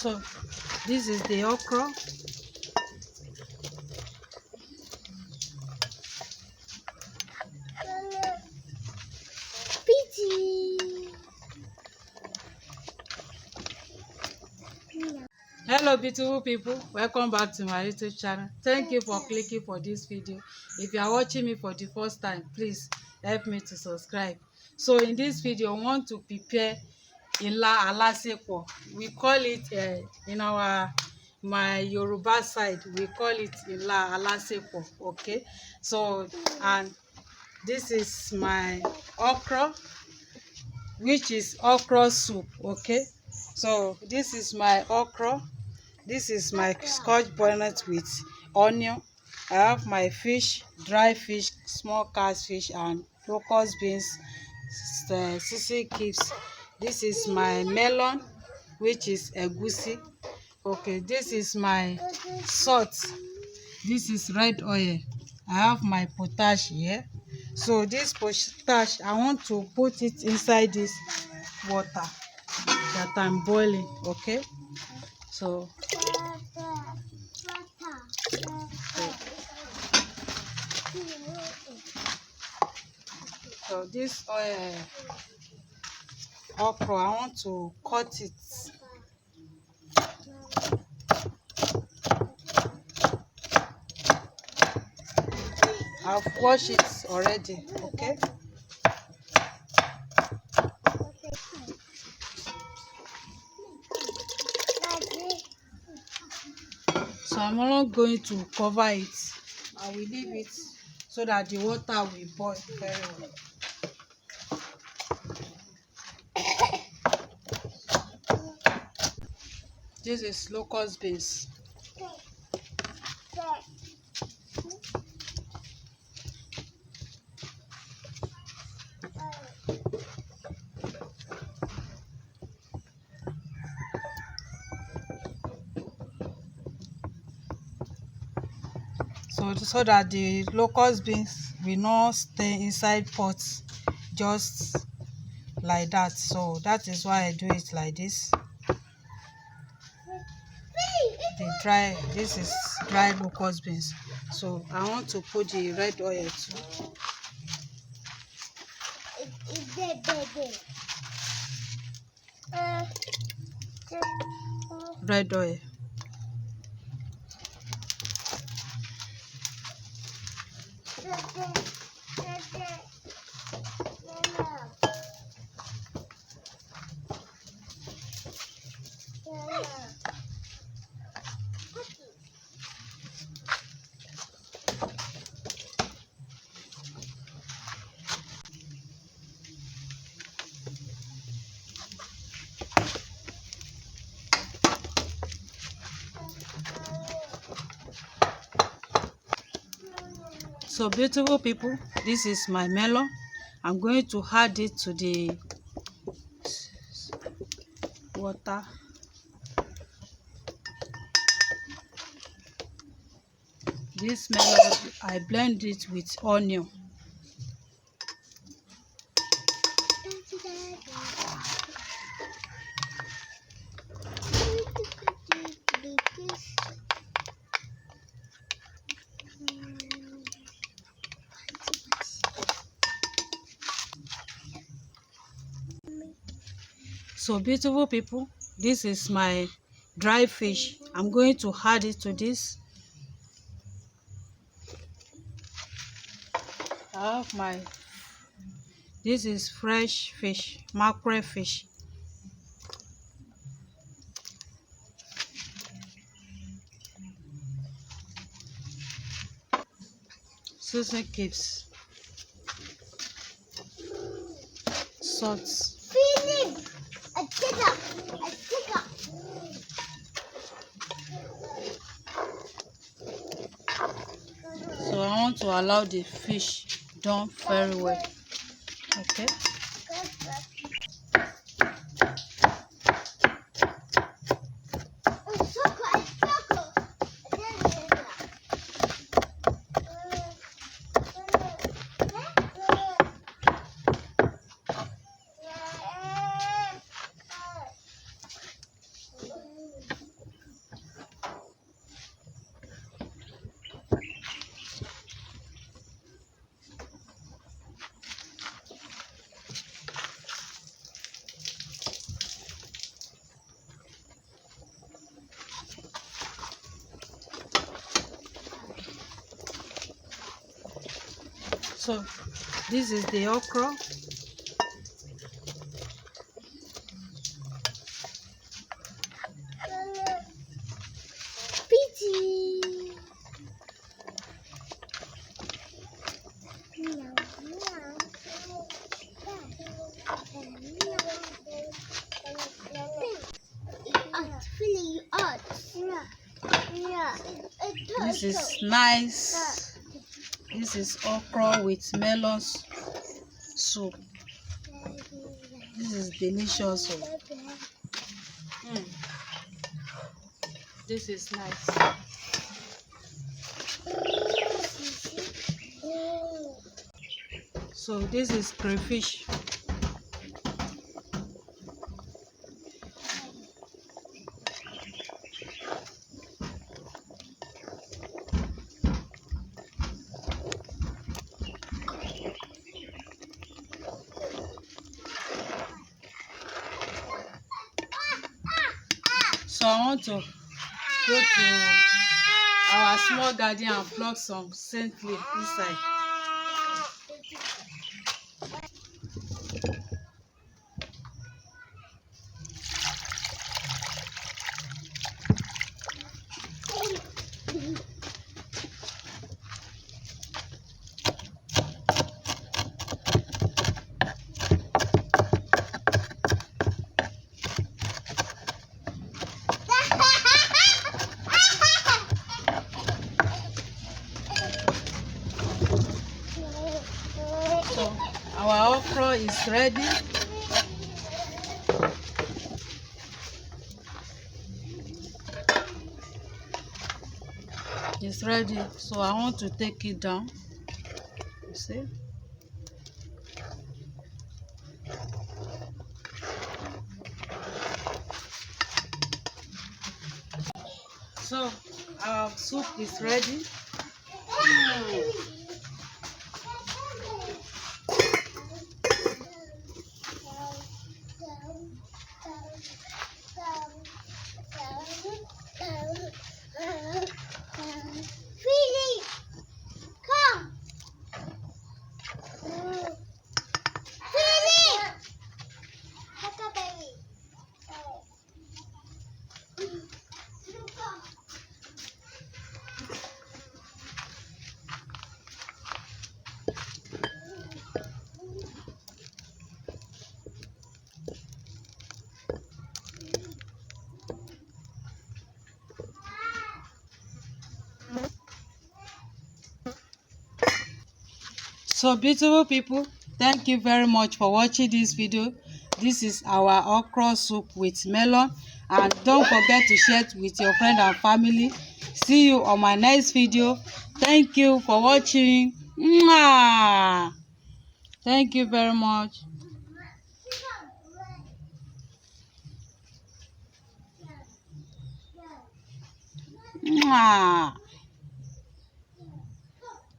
So this is the okra. Hello beautiful people, welcome back to my YouTube channel. Thank you for clicking for this video. If you are watching me for the first time, please help me to subscribe. So in this video I want to prepare ila alasepo. We call it in my Yoruba side, we call it ila alasepo. Okay, so and this is my okra, which is okra soup. Okay, so this is my okra. This is my scotch bonnet with onion. I have my fish, dry fish, small catfish, and locust beans, sisal cubes. This is my melon, which is egusi. Okay, this is my salt. This is red oil. I have my potash here. So this potash, I want to put it inside this water that I'm boiling. Okay, so this okra, I want to cut it. I've washed it already. Okay, so I'm not going to cover it. I will leave it so that the water will boil very well. This is locust beans. So that the locust beans will not stay inside pots just like that. So that is why I do it like this. This is dry locust beans. So I want to put the red oil too. Red oil. So beautiful people, this is my melon. I'm going to add it to the water. This melon, I blend it with onion. So beautiful people, this is my dry fish. I'm going to add it to this. I have this is fresh fish, mackerel fish. Sisal cubes. Salt. So I want to allow the fish done very well. Okay. So this is the okra. This is nice. This is okra with melon soup. This is delicious. This is nice. So this is crayfish. So I want to go to our small garden and pluck some scent leaf inside. So our okra is ready. It's ready. So I want to take it down. You see? So our soup is ready. So beautiful people, thank you very much for watching this video. This is our okra soup with melon, and don't forget to share it with your friend and family. See you on my next video. Thank you for watching. Mwah! Thank you very much. Mwah!